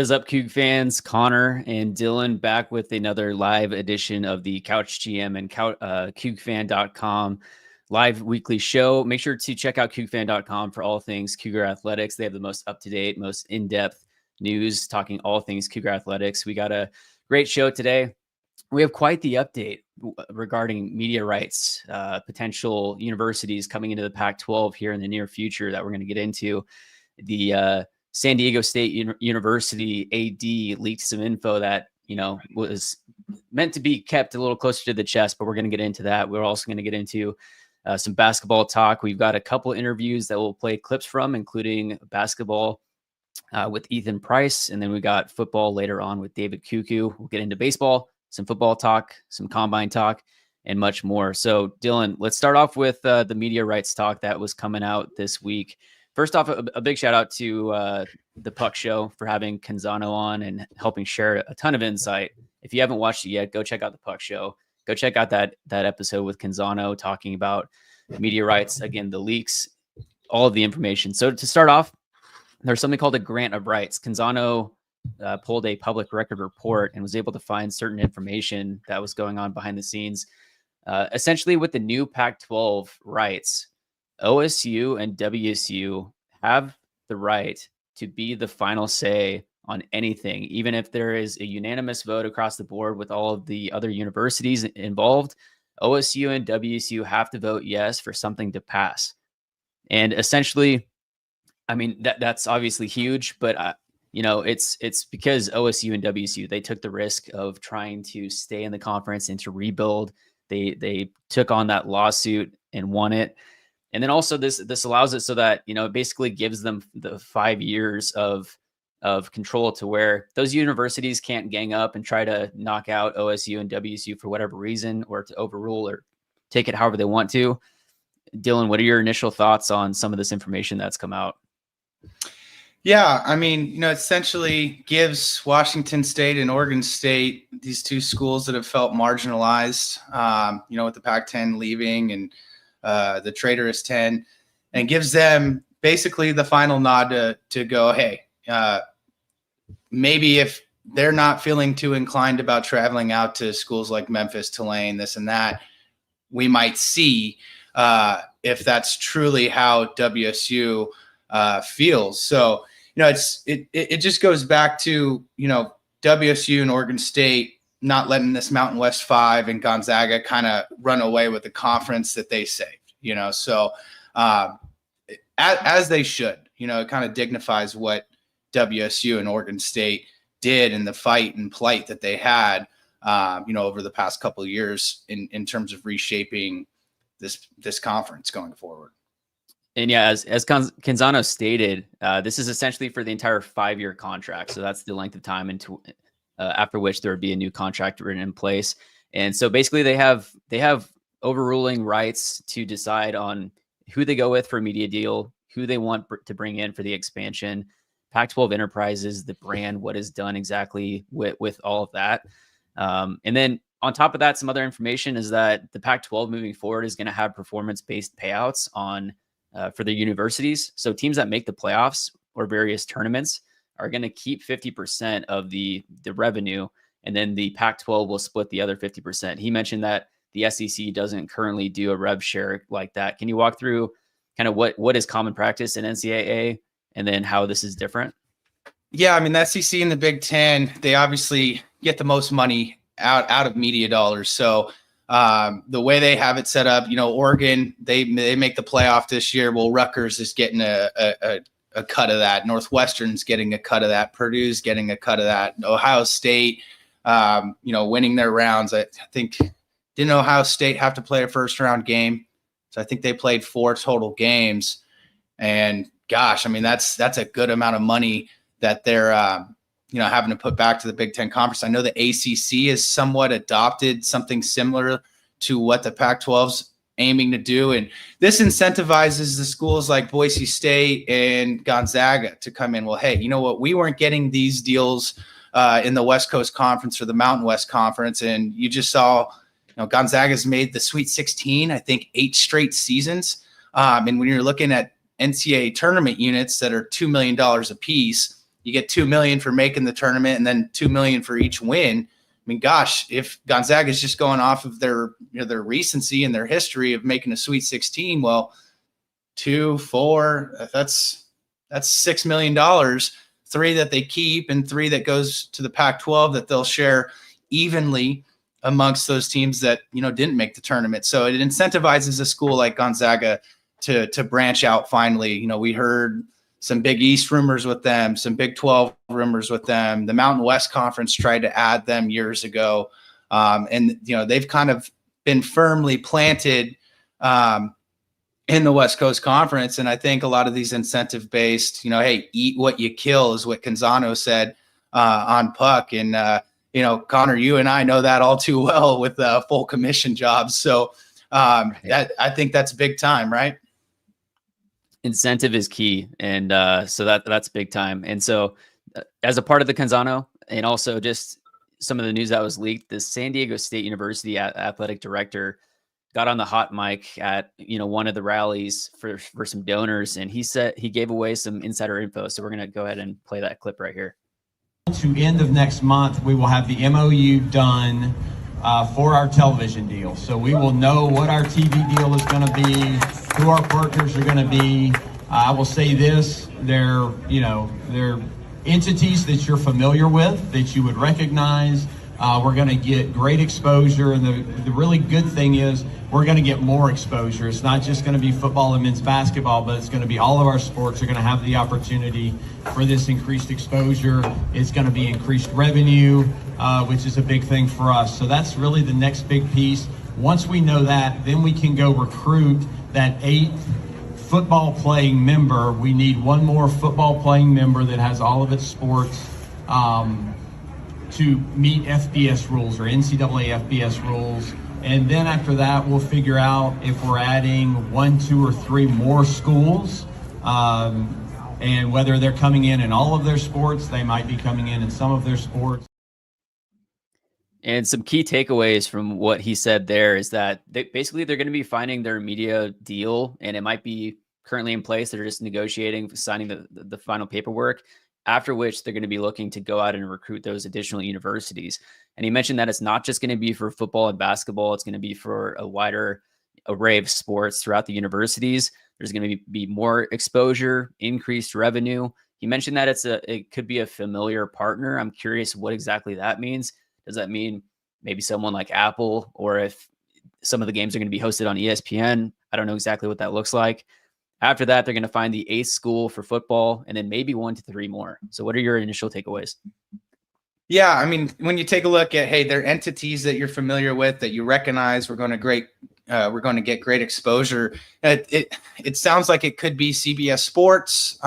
is up, Coug fans? Connor and Dylan back with another live edition of the Couch GM and CougFan.com live weekly show. Make sure to check out CougFan.com for all things Cougar Athletics. They have the most up-to-date, most in-depth news talking all things Cougar Athletics. We got a great show today. We have quite the update regarding media rights, potential universities coming into the Pac-12 here in the near future that we're going to get into. The San Diego State University AD leaked some info that, was meant to be kept a little closer to the chest, but we're going to get into that. We're also going to get into some basketball talk. We've got a couple interviews that we'll play clips from, including basketball with Ethan Price. And then we got football later on with David Cuckoo. We'll get into baseball, some football talk, some combine talk, and much more. So Dylan, let's start off with the media rights talk that was coming out this week. First off, a big shout out to the Puck Show for having Canzano on and helping share a ton of insight. If you haven't watched it yet, go check out the Puck Show. Go check out that episode with Canzano talking about media rights, again, the leaks, all of the information. So to start off, there's something called a grant of rights. Canzano pulled a public record report and was able to find certain information that was going on behind the scenes. Essentially, with the new Pac-12 rights, OSU and WSU have the right to be the final say on anything, even if there is a unanimous vote across the board with all of the other universities involved. OSU and WSU have to vote yes for something to pass. And essentially, I mean, that's obviously huge, but it's because OSU and WSU, they took the risk of trying to stay in the conference and to rebuild. They took on that lawsuit and won it. And then also this allows it so that, it basically gives them the 5 years of control to where those universities can't gang up and try to knock out OSU and WSU for whatever reason, or to overrule or take it however they want to. Dylan, what are your initial thoughts on some of this information that's come out? Yeah, I mean, essentially gives Washington State and Oregon State, these two schools that have felt marginalized, with the Pac-10 leaving and the traitorous 10, and gives them basically the final nod to go, hey, maybe if they're not feeling too inclined about traveling out to schools like Memphis, Tulane, this and that, we might see if that's truly how WSU feels. So, it just goes back to, WSU and Oregon State not letting this Mountain West 5 and Gonzaga kind of run away with the conference that they saved, So as they should, it kind of dignifies what WSU and Oregon State did in the fight and plight that they had, over the past couple of years in terms of reshaping this conference going forward. And yeah, as Canzano stated, this is essentially for the entire 5-year contract. So that's the length of time after which there would be a new contract written in place. And so basically they have overruling rights to decide on who they go with for a media deal, who they want to bring in for the expansion, Pac-12 Enterprises, the brand, what is done exactly with all of that. And then on top of that, some other information is that the Pac-12 moving forward is going to have performance-based payouts for the universities. So teams that make the playoffs or various tournaments are going to keep 50% of the revenue, and then the Pac-12 will split the other 50%. He mentioned that the SEC doesn't currently do a rev share like that. Can you walk through kind of what is common practice in NCAA and then how this is different? Yeah, I mean, the SEC and the Big Ten, they obviously get the most money out of media dollars. So the way they have it set up, Oregon, they make the playoff this year. Well, Rutgers is getting a cut of that. Northwestern's getting a cut of that. Purdue's getting a cut of that. Ohio State, winning their rounds. I think, didn't Ohio State have to play a first round game? So I think they played 4 total games. And gosh, I mean, that's a good amount of money that they're, having to put back to the Big Ten Conference. I know the ACC has somewhat adopted something similar to what the Pac-12's aiming to do. And this incentivizes the schools like Boise State and Gonzaga to come in. Well, hey, you know what? We weren't getting these deals in the West Coast Conference or the Mountain West Conference. And you just saw, Gonzaga's made the Sweet 16, I think 8 straight seasons. And when you're looking at NCAA tournament units that are $2 million a piece, you get 2 million for making the tournament and then 2 million for each win. I mean, gosh, if Gonzaga is just going off of their their recency and their history of making a Sweet 16, well, 2, 4, that's $6 million, 3 that they keep and 3 that goes to the Pac-12 that they'll share evenly amongst those teams that didn't make the tournament. So it incentivizes a school like Gonzaga to branch out. Finally, we heard some Big East rumors with them, some Big 12 rumors with them. The Mountain West Conference tried to add them years ago. And they've kind of been firmly planted in the West Coast Conference. And I think a lot of these incentive-based, hey, eat what you kill is what Canzano said on Puck. And, Connor, you and I know that all too well with full commission jobs. So I think that's big time, right? Incentive is key. And so that's big time. And so as a part of the Canzano, and also just some of the news that was leaked, the San Diego State University athletic director got on the hot mic at one of the rallies for some donors, and he said he gave away some insider info. So we're gonna go ahead and play that clip right here. To end of next month, we will have the MOU done for our television deal. So we will know what our TV deal is going to be, who our partners are going to be. I will say this: they're entities that you're familiar with, that you would recognize. We're going to get great exposure, and the really good thing is we're going to get more exposure. It's not just going to be football and men's basketball, but it's going to be all of our sports are going to have the opportunity for this increased exposure. It's going to be increased revenue, which is a big thing for us. So that's really the next big piece. Once we know that, then we can go recruit that 8th football playing member. We need one more football playing member that has all of its sports to meet FBS rules or NCAA FBS rules. And then after that, we'll figure out if we're adding 1, 2, or 3 more schools, and whether they're coming in all of their sports. They might be coming in some of their sports. And some key takeaways from what he said there is that basically they're going to be finding their media deal, and it might be currently in place. They're just negotiating, signing the final paperwork, after which they're going to be looking to go out and recruit those additional universities. And he mentioned that it's not just going to be for football and basketball. It's going to be for a wider array of sports throughout the universities. There's going to be more exposure, increased revenue. He mentioned that it could be a familiar partner. I'm curious what exactly that means. Does that mean maybe someone like Apple, or if some of the games are going to be hosted on ESPN? I don't know exactly what that looks like. After that, they're going to find the 8th school for football, and then maybe 1 to 3 more. So what are your initial takeaways? Yeah, I mean, when you take a look at, hey, they're entities that you're familiar with, that you recognize, we're going to get great exposure. It sounds like it could be CBS Sports.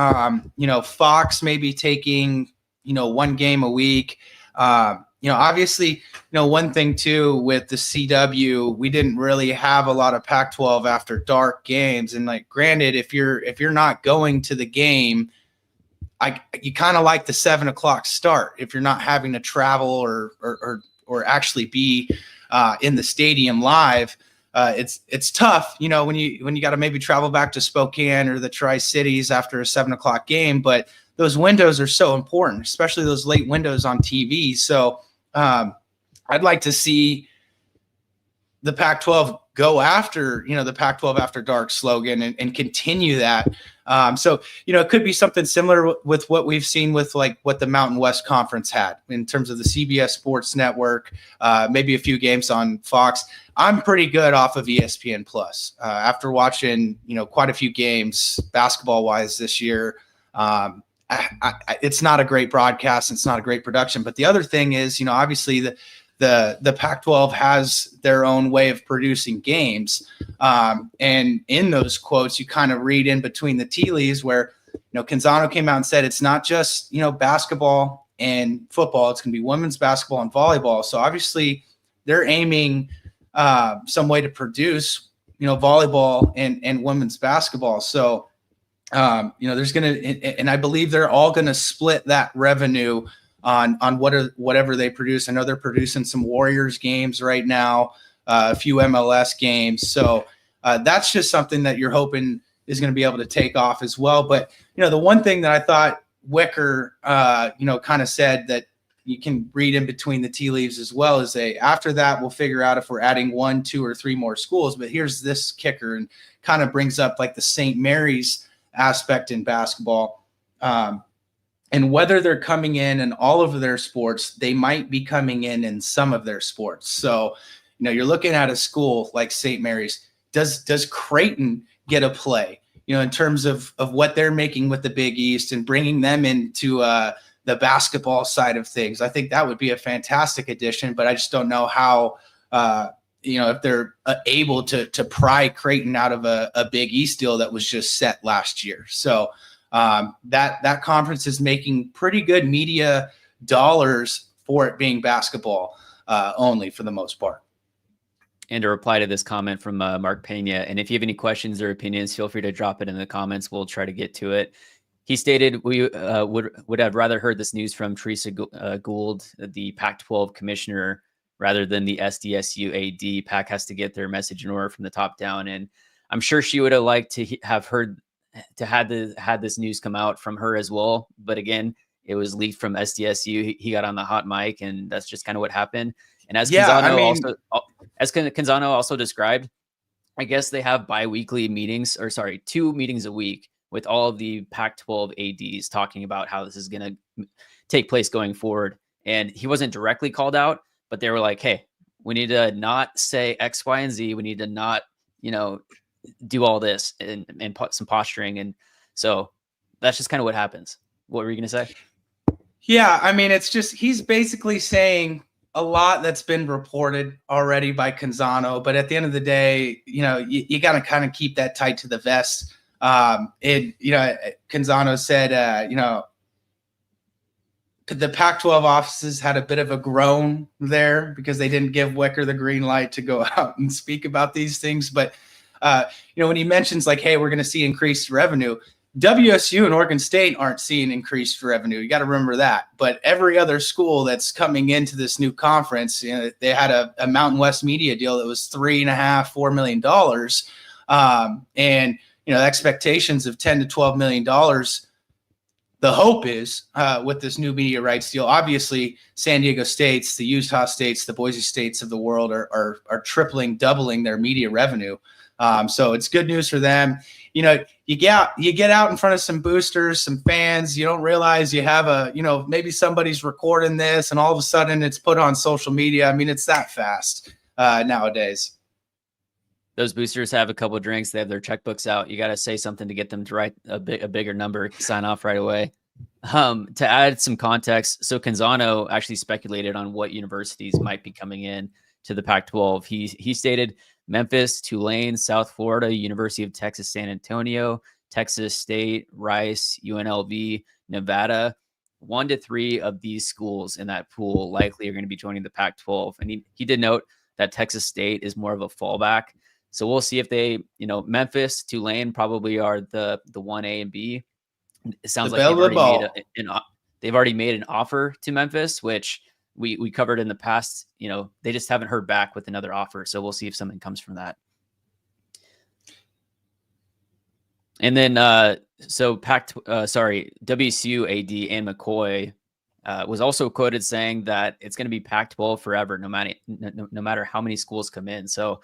Fox maybe taking, 1 game a week. Obviously, one thing too with the CW, we didn't really have a lot of Pac-12 after dark games. And granted, if you're not going to the game, you kind of like the 7 o'clock start. If you're not having to travel or actually be in the stadium live, it's tough, when you got to maybe travel back to Spokane or the Tri-Cities after a 7 o'clock game. But those windows are so important, especially those late windows on TV. So I'd like to see the Pac-12 go after, the Pac-12 after dark slogan and continue that. So it could be something similar with what we've seen with what the Mountain West Conference had in terms of the CBS Sports Network, maybe a few games on Fox. I'm pretty good off of ESPN Plus after watching, quite a few games basketball wise this year. It's not a great broadcast. It's not a great production. But the other thing is, obviously the Pac-12 has their own way of producing games. And in those quotes, you kind of read in between the tea leaves where, Canzano came out and said it's not just, basketball and football. It's going to be women's basketball and volleyball. So obviously they're aiming some way to produce, volleyball and women's basketball. So there's going to, and I believe they're all going to split that revenue on whatever they produce. I know they're producing some Warriors games right now, a few MLS games. So that's just something that you're hoping is going to be able to take off as well. But, the one thing that I thought Wicker, kind of said that you can read in between the tea leaves as well, as after that, we'll figure out if we're adding 1, 2, or 3 more schools. But here's this kicker, and kind of brings up like the St. Mary's aspect in basketball. And whether they're coming in all of their sports, they might be coming in some of their sports. So, you're looking at a school like St. Mary's. Does Creighton get a play, in terms of what they're making with the Big East and bringing them into the basketball side of things? I think that would be a fantastic addition, but I just don't know how, if they're able to pry Creighton out of a Big East deal that was just set last year. So that conference is making pretty good media dollars for it being basketball only for the most part. And a reply to this comment from Mark Pena. And if you have any questions or opinions, feel free to drop it in the comments. We'll try to get to it. He stated, we would have rather heard this news from Teresa Gould, the Pac-12 commissioner, rather than the SDSU AD. Pac has to get their message in order from the top down. And I'm sure she would have liked to have heard, to had this news come out from her as well. But again, it was leaked from SDSU. He got on the hot mic, and that's just kind of what happened. And as Canzano also described, I guess they have bi-weekly meetings, 2 meetings a week with all of the Pac-12 ADs talking about how this is going to take place going forward. And he wasn't directly called out, but they were like, hey, we need to not say X, Y, and Z. We need to not, do all this and put some posturing. And so that's just kind of what happens. What were you going to say? Yeah, I mean, it's just, he's basically saying a lot that's been reported already by Canzano, but at the end of the day, you got to kind of keep that tight to the vest. Canzano said, the Pac-12 offices had a bit of a groan there because they didn't give Wicker the green light to go out and speak about these things. But, when he mentions like, hey, we're going to see increased revenue, WSU and Oregon State aren't seeing increased revenue. You got to remember that. But every other school that's coming into this new conference, they had a Mountain West media deal that was $3.5–4 million. And, expectations of $10 to $12 million. The hope is with this new media rights deal, obviously San Diego States, the Utah States, the Boise States of the world are tripling, doubling their media revenue. So it's good news for them. You get out in front of some boosters, some fans, you don't realize you have maybe somebody's recording this and all of a sudden it's put on social media. I mean, it's that fast nowadays. Those boosters have a couple of drinks. They have their checkbooks out. You got to say something to get them to write a bigger number, sign off right away. To add some context, so Canzano actually speculated on what universities might be coming in to the Pac-12. He stated Memphis, Tulane, South Florida, University of Texas, San Antonio, Texas State, Rice, UNLV, Nevada. 1 to 3 of these schools in that pool likely are going to be joining the Pac-12. And he did note that Texas State is more of a fallback. So we'll see if they, Memphis, Tulane probably are the 1A and B. It sounds like they've already made an offer to Memphis, which we covered in the past. They just haven't heard back with another offer. So we'll see if something comes from that. And then, WSU AD Ann McCoy was also quoted saying that it's going to be Pac-12 forever, no matter how many schools come in. So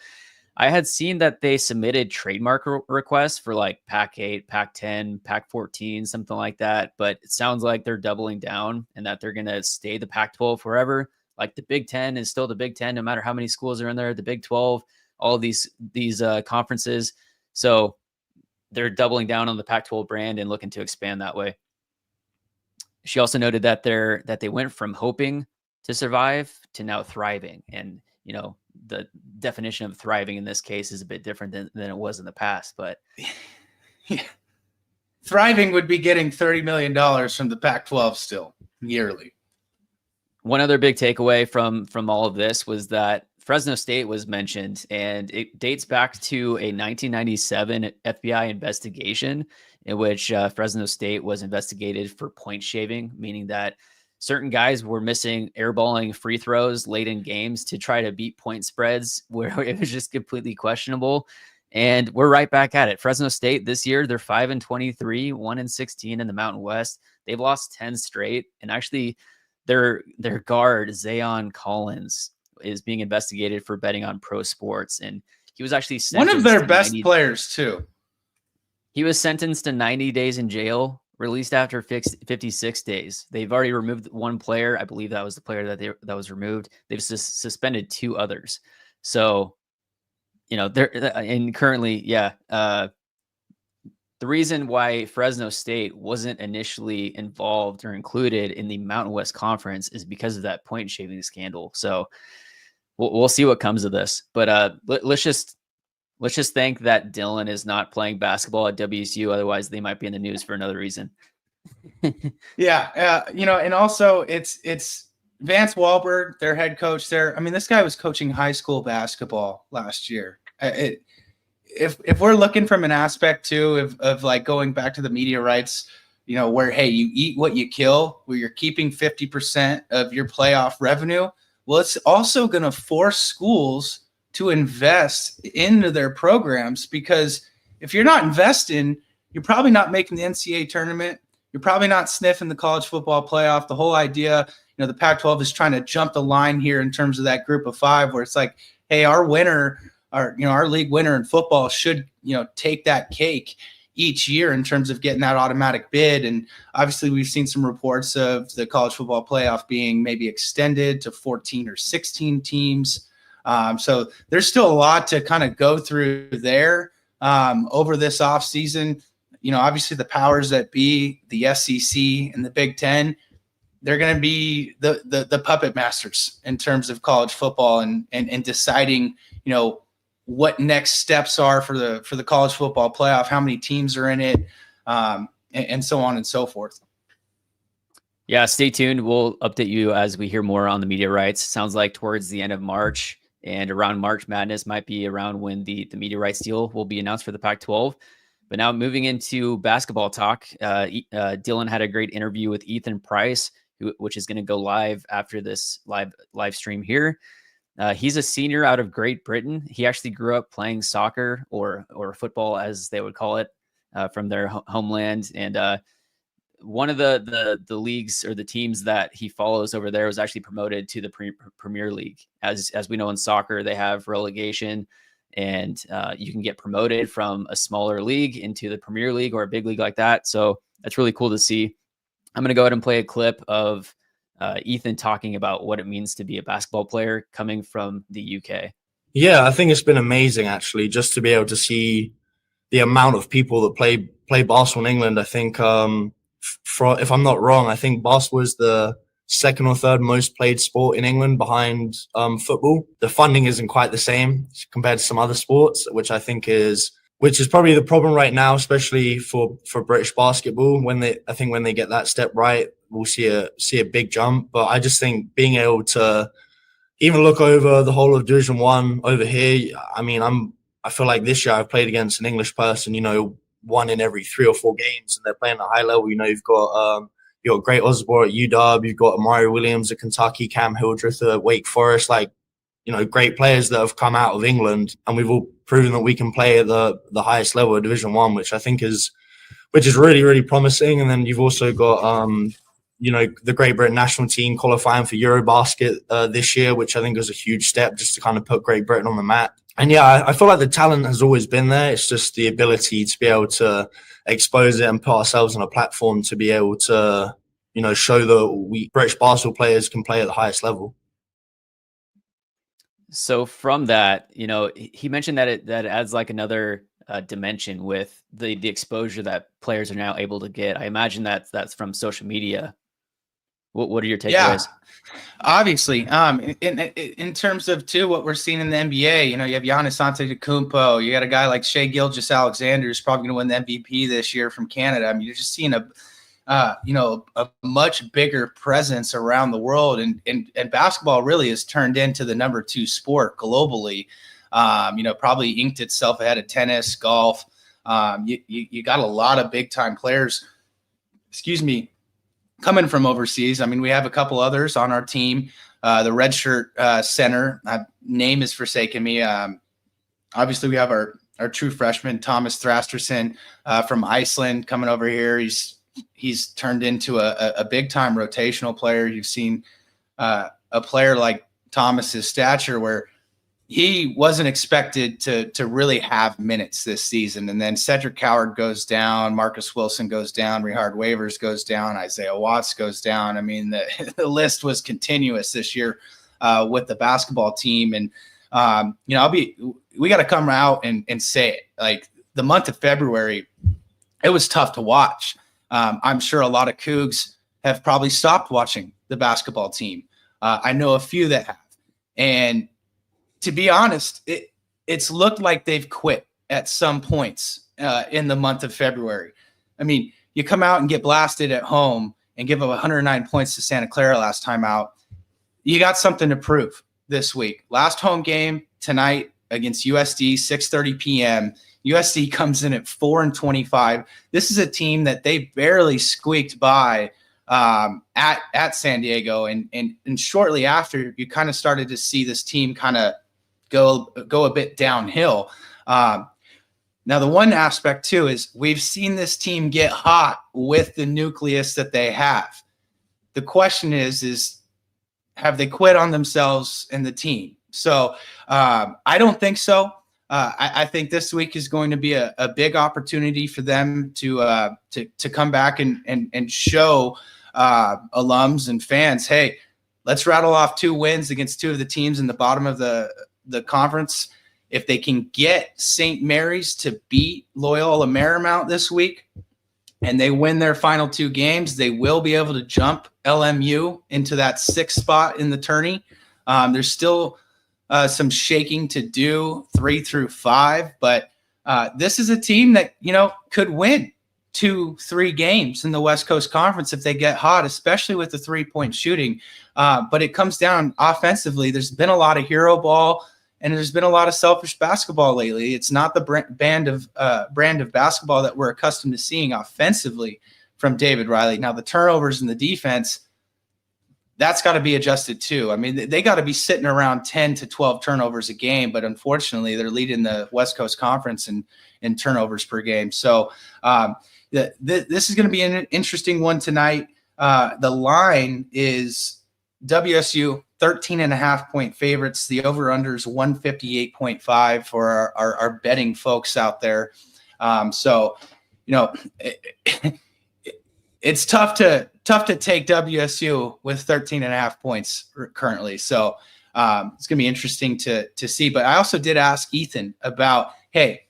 I had seen that they submitted trademark requests for like Pac-8, Pac-10, Pac-14, something like that. But it sounds like they're doubling down and that they're going to stay the Pac-12 forever. Like the Big Ten is still the Big Ten, no matter how many schools are in there. The Big 12, all of these conferences. So they're doubling down on the Pac-12 brand and looking to expand that way. She also noted that they went from hoping to survive to now thriving. And, the definition of thriving in this case is a bit different than it was in the past, but yeah. Thriving would be getting $30 million from the Pac-12 still yearly. One other big takeaway from all of this was that Fresno State was mentioned, and it dates back to a 1997 FBI investigation in which Fresno State was investigated for point shaving, meaning that certain guys were missing airballing free throws late in games to try to beat point spreads where it was just completely questionable. And we're right back at it. Fresno State this year, they're 5-23, 1-16 in the Mountain West. They've lost 10 straight, and actually their guard Zayon Collins is being investigated for betting on pro sports, and he was actually one of their best players too. He was sentenced to 90 days in jail, released after 56 days. They've already removed one player. I believe that was the player that was removed. They've suspended 2 others. So, they're and currently, the reason why Fresno State wasn't initially involved or included in the Mountain West Conference is because of that point shaving scandal. So we'll see what comes of this. But let's just think that Dylan is not playing basketball at WSU. Otherwise, they might be in the news for another reason. Yeah, and also it's Vance Wahlberg, their head coach there. I mean, this guy was coaching high school basketball last year. If we're looking from an aspect too of like going back to the media rights, where, hey, you eat what you kill, where you're keeping 50% of your playoff revenue. Well, it's also going to force schools to invest into their programs, because if you're not investing, you're probably not making the NCAA tournament. You're probably not sniffing the college football playoff. The whole idea, the Pac-12 is trying to jump the line here in terms of that group of 5, where it's like, hey, our winner, our league winner in football should, take that cake each year in terms of getting that automatic bid. And obviously we've seen some reports of the college football playoff being maybe extended to 14 or 16 teams. So there's still a lot to kind of go through there over this offseason. Obviously the powers that be, the SEC and the Big Ten, they're going to be the puppet masters in terms of college football and deciding, what next steps are for the college football playoff, how many teams are in it, and so on and so forth. Yeah, stay tuned. We'll update you as we hear more on the media rights. Sounds like towards the end of March and around March Madness might be around when the media rights deal will be announced for the Pac-12. But now moving into basketball talk, Dylan had a great interview with Ethan Price, which is going to go live after this live stream here. He's a senior out of Great Britain. He actually grew up playing soccer or football, as they would call it, from their homeland. And one of the leagues or the teams that he follows over there was actually promoted to the Premier League. As we know in soccer, they have relegation, and you can get promoted from a smaller league into the Premier League or a big league like that. So that's really cool to see. I'm going to go ahead and play a clip of Ethan talking about what it means to be a basketball player coming from the UK. Yeah, I think it's been amazing, actually, just to be able to see the amount of people that play basketball in England. I think, if I'm not wrong, I think basketball is the second or third most played sport in England behind football. The funding isn't quite the same compared to some other sports, which I think is probably the problem right now, especially for British basketball. When they get that step right, we'll see a big jump. But I just think being able to even look over the whole of Division 1 over here, I mean, I feel like this year I've played against an English person, 1 in every 3 or 4 games, and they're playing at a high level. You've got Great Osborne at UW, you've got Amari Williams at Kentucky, Cam Hildreth at Wake Forest, great players that have come out of England, and we've all proven that we can play at the highest level of Division 1, which I think is really, really promising. And then you've also got the Great Britain national team qualifying for Eurobasket this year, which I think is a huge step just to kind of put Great Britain on the map. And yeah, I feel like the talent has always been there. It's just the ability to be able to expose it and put ourselves on a platform to be able to, show that we British basketball players can play at the highest level. So from that, he mentioned that it adds like another dimension with the exposure that players are now able to get. I imagine that's from social media. What are your takeaways? Yeah, obviously. In terms of too what we're seeing in the NBA, you have Giannis Antetokounmpo. You got a guy like Shai Gilgeous-Alexander who's probably going to win the MVP this year from Canada. I mean, you're just seeing a much bigger presence around the world, and basketball really has turned into the number 2 sport globally. Probably inked itself ahead of tennis, golf. You got a lot of big time players, coming from overseas. I mean, we have a couple others on our team. The redshirt center, name is forsaken me. Obviously we have our true freshman, Thomas Thrasterson, from Iceland, coming over here. He's he's turned into a big time rotational player. You've seen a player like Thomas's stature where he wasn't expected to really have minutes this season. And then Cedric Coward goes down, Marcus Wilson goes down, Rehard Wavers goes down, Isaiah Watts goes down. I mean, the list was continuous this year with the basketball team. And, we got to come out and say it. Like, the month of February, it was tough to watch. I'm sure a lot of Cougs have probably stopped watching the basketball team. I know a few that have. And to be honest, it's looked like they've quit at some points in the month of February. I mean, you come out and get blasted at home and give up 109 points to Santa Clara last time out. You got something to prove this week. Last home game tonight against USD, 6:30 p.m. USD comes in at 4-25. This is a team that they barely squeaked by at San Diego, and shortly after, you kind of started to see this team kind of go a bit downhill. Now, the one aspect too is we've seen this team get hot with the nucleus that they have. The question is have they quit on themselves and the team? So I don't think so. I think this week is going to be a big opportunity for them to come back and show alums and fans, hey, let's rattle off 2 wins against 2 of the teams in the bottom of the conference. If they can get St. Mary's to beat Loyola Marymount this week and they win their final 2 games, they will be able to jump LMU into that 6th spot in the tourney. There's still some shaking to do 3 through 5, but this is a team that, could win 2-3 games in the West Coast Conference if they get hot, especially with the 3-point shooting. But it comes down offensively. There's been a lot of hero ball and there's been a lot of selfish basketball lately. It's not the brand of basketball that we're accustomed to seeing offensively from David Riley. Now, the turnovers and the defense, that's got to be adjusted too. I mean, they got to be sitting around 10 to 12 turnovers a game, but unfortunately, they're leading the West Coast Conference in turnovers per game. So this is going to be an interesting one tonight. The line is WSU 13.5-point favorites. The over/under is 158.5 for our betting folks out there. It's tough to take WSU with 13.5 points currently. So it's going to be interesting to see. But I also did ask Ethan about, hey,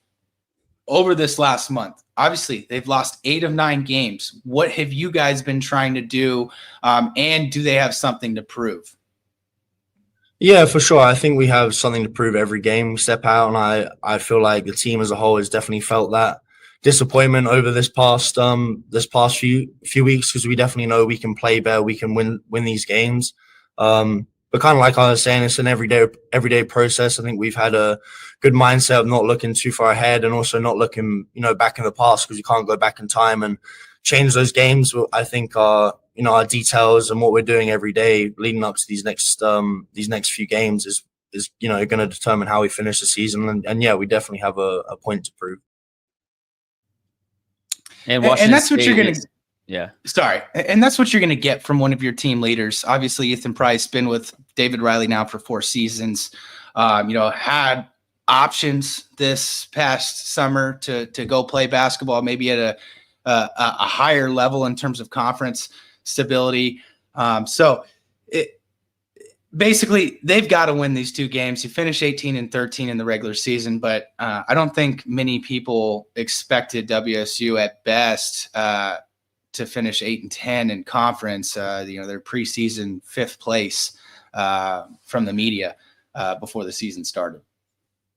over this last month, obviously they've lost 8 of 9 games. What have you guys been trying to do? And do they have something to prove? Yeah, for sure. I think we have something to prove every game we step out. And I feel like the team as a whole has definitely felt that disappointment over this past few weeks, because we definitely know we can play better, we can win these games. But kind of like I was saying, it's an everyday process. I think we've had a good mindset of not looking too far ahead and also not looking, back in the past, because you can't go back in time and change those games. I think our details and what we're doing every day leading up to these next few games is going to determine how we finish the season. And yeah, we definitely have a point to prove. And that's what you're going to – yeah. Sorry. And that's what you're going to get from one of your team leaders. Obviously, Ethan Price been with David Riley now for 4 seasons, had options this past summer to go play basketball, maybe at a higher level in terms of conference stability. Basically, they've got to win these 2 games. You finish 18-13 in the regular season, but I don't think many people expected WSU at best to finish 8-10 in conference. Their preseason 5th place from the media before the season started.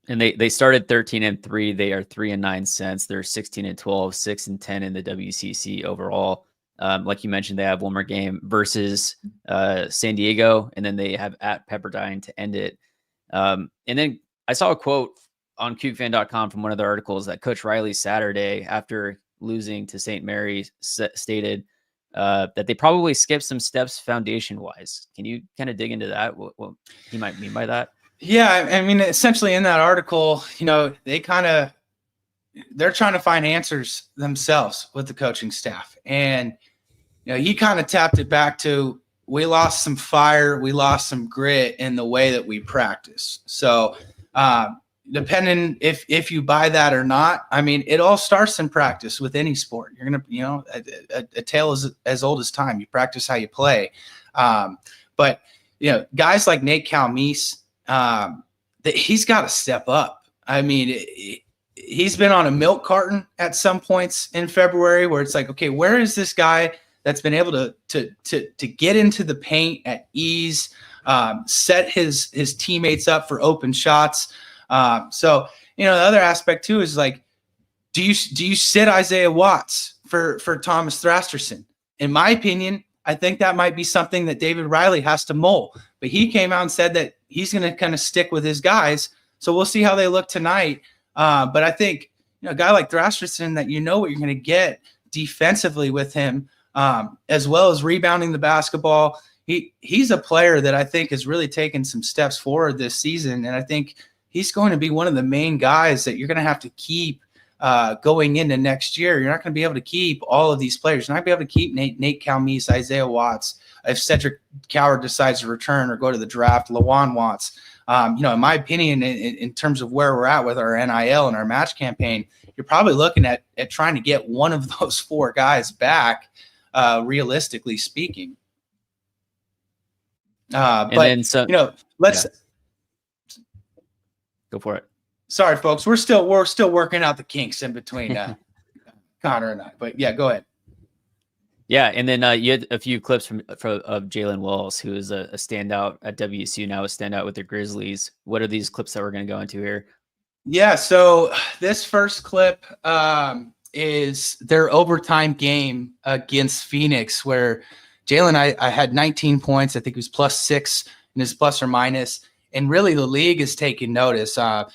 And they started 13-3. They are 3-9 since. They're 16-12, 6-10 in the WCC overall. Like you mentioned, they have one more game versus San Diego, and then they have at Pepperdine to end it. And then I saw a quote on CougFan.com from one of the articles that Coach Riley Saturday, after losing to St. Mary's, stated that they probably skipped some steps foundation-wise. Can you kind of dig into that? What he might mean by that? Yeah, I mean, essentially in that article, they kind of they're trying to find answers themselves with the coaching staff. And, he kind of tapped it back to, we lost some fire, we lost some grit in the way that we practice. So depending if you buy that or not, I mean, it all starts in practice with any sport. You're going to, a tale is as old as time. You practice how you play. But, guys like Nate Calmese, he's got to step up. I mean, he's been on a milk carton at some points in February where it's like, okay, where is this guy that's been able to get into the paint at ease, set his teammates up for open shots. So, the other aspect too is like, do you sit Isaiah Watts for Thomas Thrasterson? In my opinion, I think that might be something that David Riley has to mull, but he came out and said that he's going to kind of stick with his guys. So we'll see how they look tonight. But I think, a guy like Thrasterson that what you're going to get defensively with him, as well as rebounding the basketball. He's a player that I think has really taken some steps forward this season. And I think he's going to be one of the main guys that you're going to have to keep going into next year. You're not going to be able to keep all of these players. You're not going to be able to keep Nate Calmese, Isaiah Watts. If Cedric Coward decides to return or go to the draft, Lawan Watts. In my opinion, in terms of where we're at with our NIL and our match campaign, you're probably looking at trying to get one of those 4 guys back, realistically speaking. Let's go for it. Sorry, folks. We're still working out the kinks in between Connor and I. But yeah, go ahead. Yeah, and then you had a few clips of Jalen Wells, who is a standout at WSU, now a standout with the Grizzlies. What are these clips that we're going to go into here? Yeah, so this first clip is their overtime game against Phoenix, where Jalen, I had 19 points. I think he was +6 in his plus or minus. And really, the league is taking notice. Ja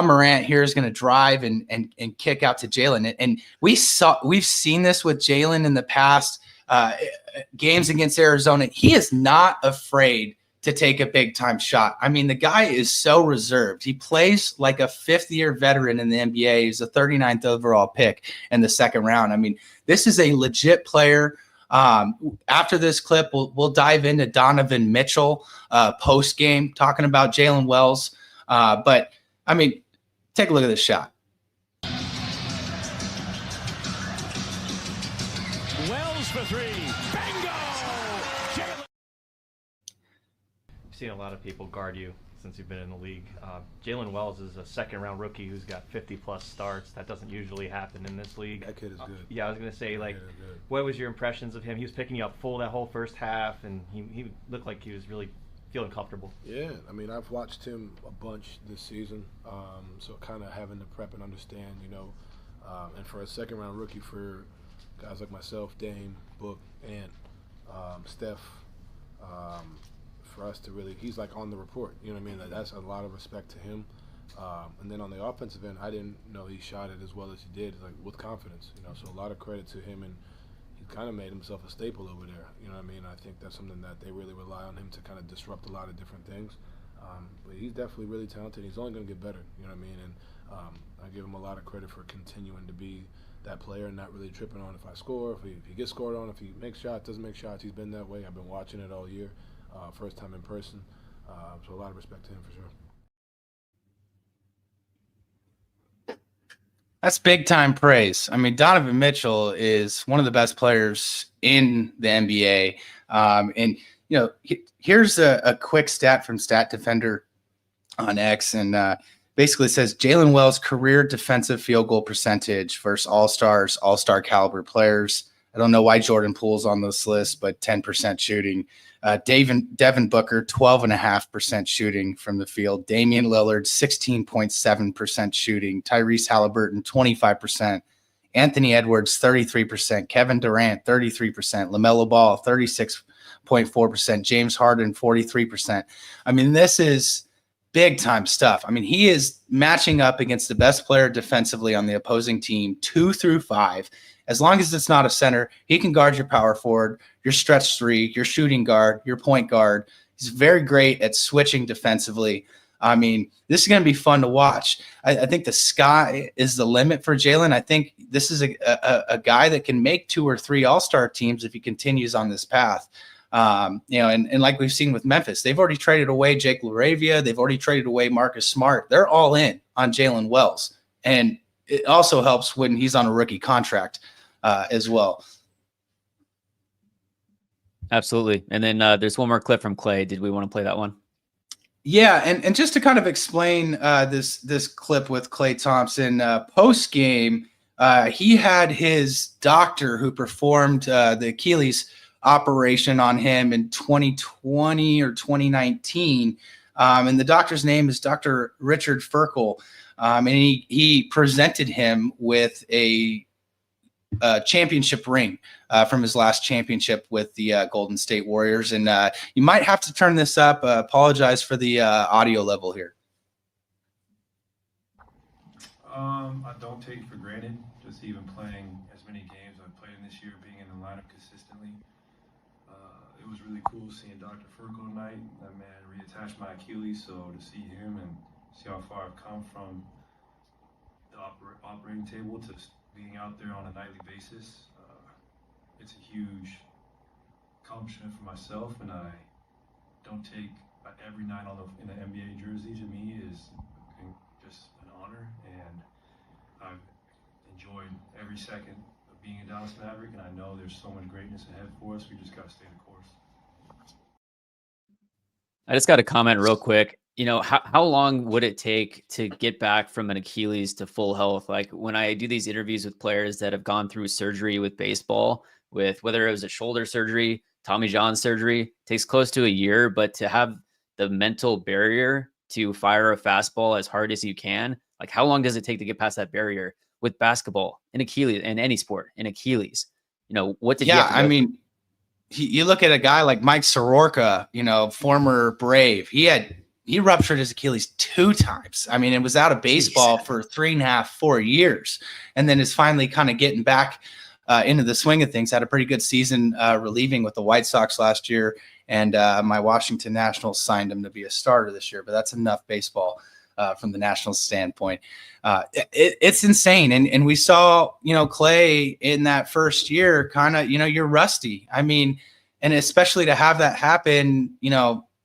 Morant here is going to drive and kick out to Jalen. And we've seen this with Jalen in the past games against Arizona. He is not afraid to take a big time shot. I mean, the guy is so reserved. He plays like a 5th-year veteran in the NBA. He's a 39th overall pick in the 2nd round. I mean, this is a legit player. After this clip, we'll dive into Donovan Mitchell post game talking about Jalen Wells. But I mean, take a look at this shot. Wells for 3. Bingo! I've seen a lot of people guard you since you've been in the league. Jalen Wells is a 2nd-round rookie who's got 50-plus starts. That doesn't usually happen in this league. That kid is good. Yeah, I was going to say, what was your impressions of him? He was picking you up full that whole first half, and he looked like he was really feeling comfortable. Yeah, I mean, I've watched him a bunch this season, so kind of having to prep and understand, and for a 2nd-round rookie for guys like myself, Dame, Book, and Steph, for us to really, he's like on the report, you know what I mean? That's a lot of respect to him. And then on the offensive end, I didn't know he shot it as well as he did, like with confidence, so a lot of credit to him, and he kind of made himself a staple over there, you know what I mean? I think that's something that they really rely on him to kind of disrupt a lot of different things. But he's definitely really talented. He's only going to get better, you know what I mean? And I give him a lot of credit for continuing to be that player and not really tripping on if I score, if he gets scored on, if he makes shots, doesn't make shots. He's been that way. I've been watching it all year. First time in person, so a lot of respect to him for sure. That's big time praise. I mean, Donovan Mitchell is one of the best players in the NBA. And here's a quick stat from Stat Defender on X, and basically says Jalen Wells' career defensive field goal percentage versus all-stars, all-star caliber players. I don't know why Jordan Poole's on this list, but 10% shooting. Devin Booker, 12.5% shooting from the field. Damian Lillard, 16.7% shooting. Tyrese Halliburton, 25%. Anthony Edwards, 33%. Kevin Durant, 33%. LaMelo Ball, 36.4%. James Harden, 43%. I mean, this is big time stuff. I mean, he is matching up against the best player defensively on the opposing team, 2 through 5. As long as it's not a center, he can guard your power forward, your stretch 3, your shooting guard, your point guard. He's very great at switching defensively. I mean, this is going to be fun to watch. I think the sky is the limit for Jalen. I think this is a guy that can make 2 or 3 all-star teams if he continues on this path. And like we've seen with Memphis, they've already traded away Jake LaRavia. They've already traded away Marcus Smart. They're all in on Jalen Wells. And it also helps when he's on a rookie contract as well. Absolutely. And then there's one more clip from Clay. Did we want to play that one? Yeah, and just to kind of explain this clip with Klay Thompson, post game, he had his doctor who performed the Achilles operation on him in 2020 or 2019, and the doctor's name is Dr. Richard Ferkel, and he presented him with a championship ring from his last championship with the Golden State Warriors. And you might have to turn this up. Apologize for the audio level here. I don't take it for granted, just even playing as many games I've played in this year, being in the lineup consistently. It was really cool seeing Dr. Ferkel tonight. That man reattached my Achilles, so to see him and see how far I've come from the operating table to being out there on a nightly basis, it's a huge accomplishment for myself, and I don't take every night in an NBA jersey. To me is just an honor, and I've enjoyed every second of being a Dallas Maverick, and I know there's so much greatness ahead for us. We just got to stay the course. I just got to comment real quick. You know, how long would it take to get back from an Achilles to full health? Like when I do these interviews with players that have gone through surgery with baseball, with whether it was a shoulder surgery, Tommy John surgery, takes close to a year. But to have the mental barrier to fire a fastball as hard as you can, like how long does it take to get past that barrier with basketball and Achilles and any sport in Achilles? You know, what did you have to go through? You look at a guy like Mike Soroka, former Brave. He ruptured his Achilles 2 times. I mean, it was out of baseball for 3.5, 4 years, and then is finally kind of getting back into the swing of things. Had a pretty good season relieving with the White Sox last year, and my Washington Nationals signed him to be a starter this year. But that's enough baseball from the Nationals standpoint. It's insane, and we saw Clay in that first year kind of you're rusty. I mean, and especially to have that happen,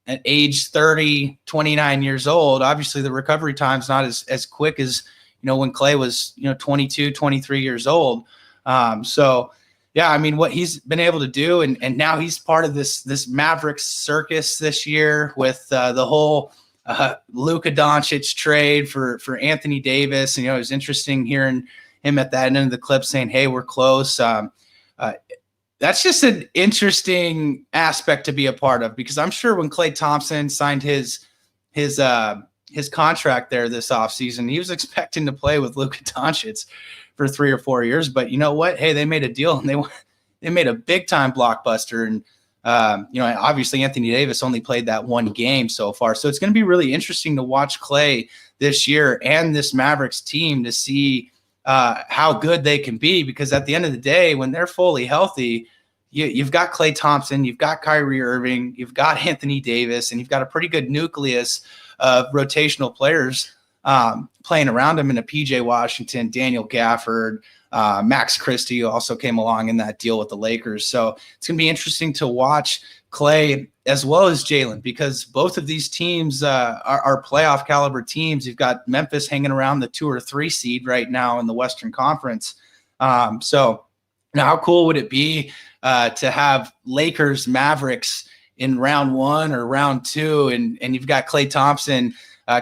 at age 30, 29 years old, obviously the recovery time's not as quick as, when Clay was, 22, 23 years old. So yeah, I mean, what he's been able to do, and now he's part of this Mavericks circus this year with the whole Luka Doncic trade for Anthony Davis. And, it was interesting hearing him at that end of the clip saying, hey, we're close. That's just an interesting aspect to be a part of, because I'm sure when Klay Thompson signed his contract there this offseason, he was expecting to play with Luka Doncic for 3 or 4 years. But you know what? Hey, they made a deal, and they made a big time blockbuster. And obviously Anthony Davis only played that 1 game so far, so it's going to be really interesting to watch Klay this year and this Mavericks team to see how good they can be, because at the end of the day, when they're fully healthy, you've got Klay Thompson, you've got Kyrie Irving, you've got Anthony Davis, and you've got a pretty good nucleus of rotational players playing around him in a PJ Washington, Daniel Gafford, Max Christie, who also came along in that deal with the Lakers. So it's going to be interesting to watch Klay as well as Jalen, because both of these teams are playoff caliber teams. You've got Memphis hanging around the 2 or 3 seed right now in the Western Conference. So now how cool would it be to have Lakers Mavericks in round 1 or round 2, and you've got Klay Thompson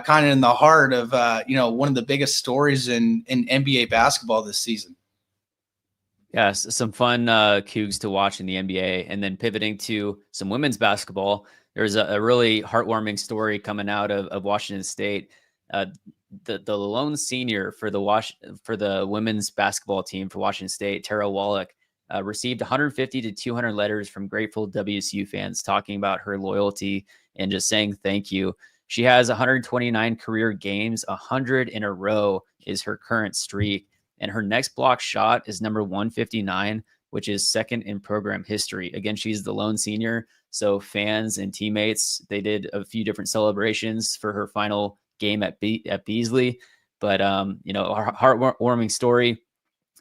kind of in the heart of one of the biggest stories in NBA basketball this season. Yes, some fun Cougs to watch in the NBA. And then pivoting to some women's basketball, there's a really heartwarming story coming out of Washington State. The lone senior for the women's basketball team for Washington State, Tara Wallach, received 150 to 200 letters from grateful WSU fans talking about her loyalty and just saying thank you. She has 129 career games, 100 in a row is her current streak. And her next block shot is number 159, which is second in program history. Again, she's the lone senior. So fans and teammates, they did a few different celebrations for her final game at Beasley. But, you know, a heartwarming story.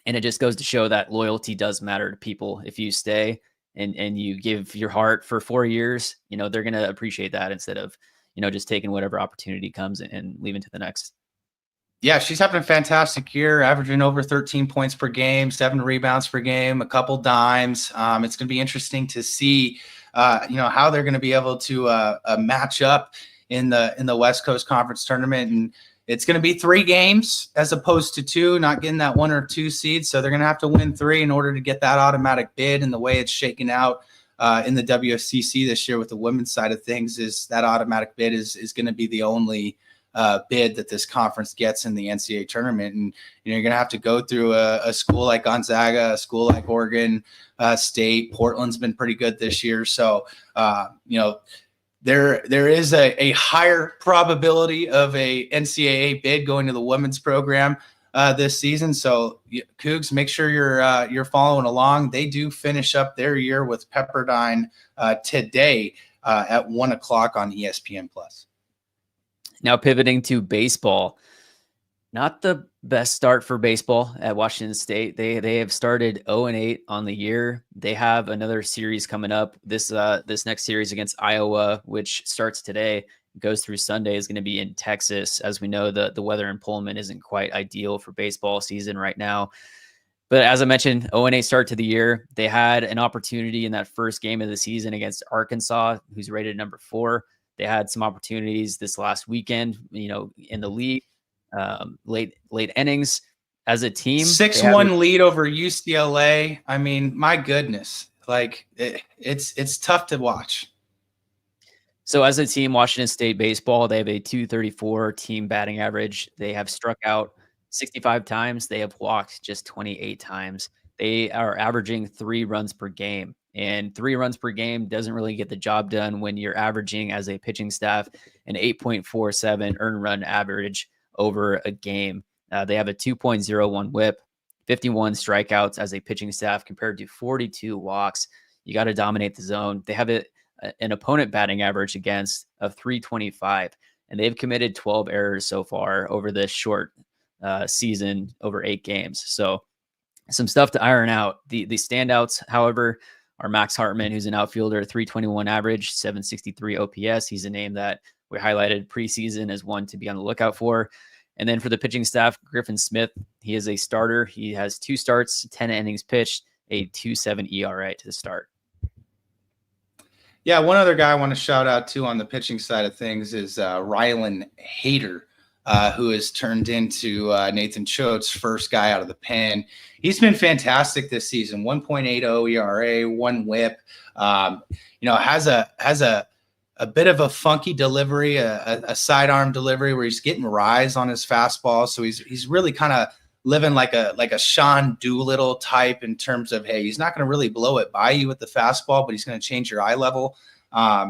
And it just goes to show that loyalty does matter to people. If you stay and you give your heart for 4 years, you know, they're going to appreciate that instead of, you know, just taking whatever opportunity comes and leaving to the next. Yeah, she's having a fantastic year, averaging over 13 points per game, 7 rebounds per game, a couple dimes. It's going to be interesting to see, you know, how they're going to be able to match up in the West Coast Conference tournament. And it's going to be 3 games as opposed to 2, not getting that 1 or 2 seed. So they're going to have to win 3 in order to get that automatic bid. And the way it's shaken out in the WFCC this year with the women's side of things is that automatic bid is going to be the only bid that this conference gets in the NCAA tournament. And, you know, you're going to have to go through a school like Gonzaga, a school like Oregon State. Portland's been pretty good this year. So, you know, there is a higher probability of a NCAA bid going to the women's program this season. So Cougs, make sure you're following along. They do finish up their year with Pepperdine today at 1:00 on ESPN+. Now pivoting to baseball, not the best start for baseball at Washington State. They have started 0-8 on the year. They have another series coming up. This next series against Iowa, which starts today, goes through Sunday, is going to be in Texas. As we know, the weather in Pullman isn't quite ideal for baseball season right now. But as I mentioned, 0-8 start to the year. They had an opportunity in that first game of the season against Arkansas, who's rated number 4. They had some opportunities this last weekend, you know, in the league, late innings as a team. 6-1 lead over UCLA. I mean, my goodness, like it's tough to watch. So as a team, Washington State baseball, they have a .234 team batting average. They have struck out 65 times. They have walked just 28 times. They are averaging 3 runs per game. And 3 runs per game doesn't really get the job done when you're averaging as a pitching staff an 8.47 earned run average over a game. They have a 2.01 whip, 51 strikeouts as a pitching staff compared to 42 walks. You got to dominate the zone. They have an opponent batting average against of 325, and they've committed 12 errors so far over this short season, over 8 games. So some stuff to iron out. The standouts, however, are Max Hartman, who's an outfielder, 321 average, 763 OPS. He's a name that we highlighted preseason as one to be on the lookout for. And then for the pitching staff, Griffin Smith, he is a starter. He has 2 starts, 10 innings pitched, a 2.7 ERA to the start. Yeah, one other guy I want to shout out to on the pitching side of things is Rylan Hader, who has turned into Nathan Choate's first guy out of the pen. He's been fantastic this season. 1.80 ERA, 1 WHIP. You know, has a bit of a funky delivery, a sidearm delivery where he's getting rise on his fastball. So he's really kind of living like a Sean Doolittle type in terms of, hey, he's not going to really blow it by you with the fastball, but he's going to change your eye level.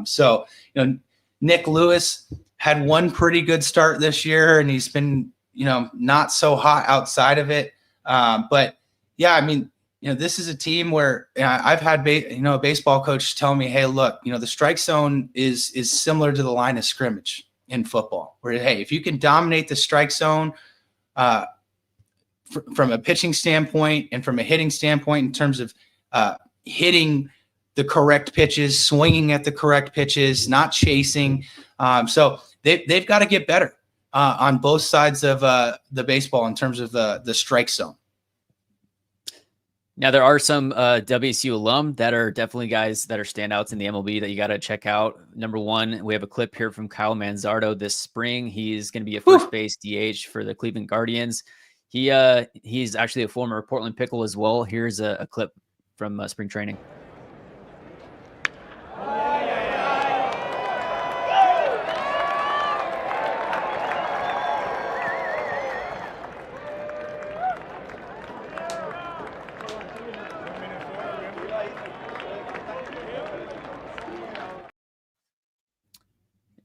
So, you know, Nick Lewis had one pretty good start this year, and he's been, you know, not so hot outside of it. But yeah, I mean, you know, this is a team where I've had, a baseball coach tell me, hey, look, you know, the strike zone is similar to the line of scrimmage in football, where, hey, if you can dominate the strike zone from a pitching standpoint and from a hitting standpoint in terms of hitting the correct pitches, swinging at the correct pitches, not chasing. So they've got to get better on both sides of the baseball in terms of the strike zone. Now, there are some WSU alum that are definitely guys that are standouts in the MLB that you got to check out. Number 1, we have a clip here from Kyle Manzardo this spring. He's going to be a first base DH for the Cleveland Guardians. He's actually a former Portland Pickle as well. Here's a clip from spring training.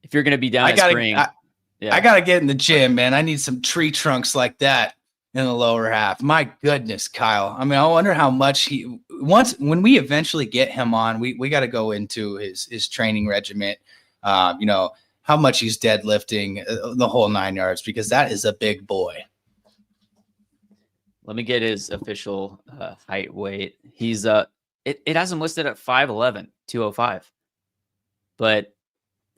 If you're going to be down in spring, I got to get in the gym, man. I need some tree trunks like that. in the lower half. My goodness, Kyle. I mean, I wonder how much when we eventually get him on, we got to go into his training regimen. How much he's deadlifting, the whole 9 yards, because that is a big boy. Let me get his official height weight. He's it has him listed at 5'11", 205. But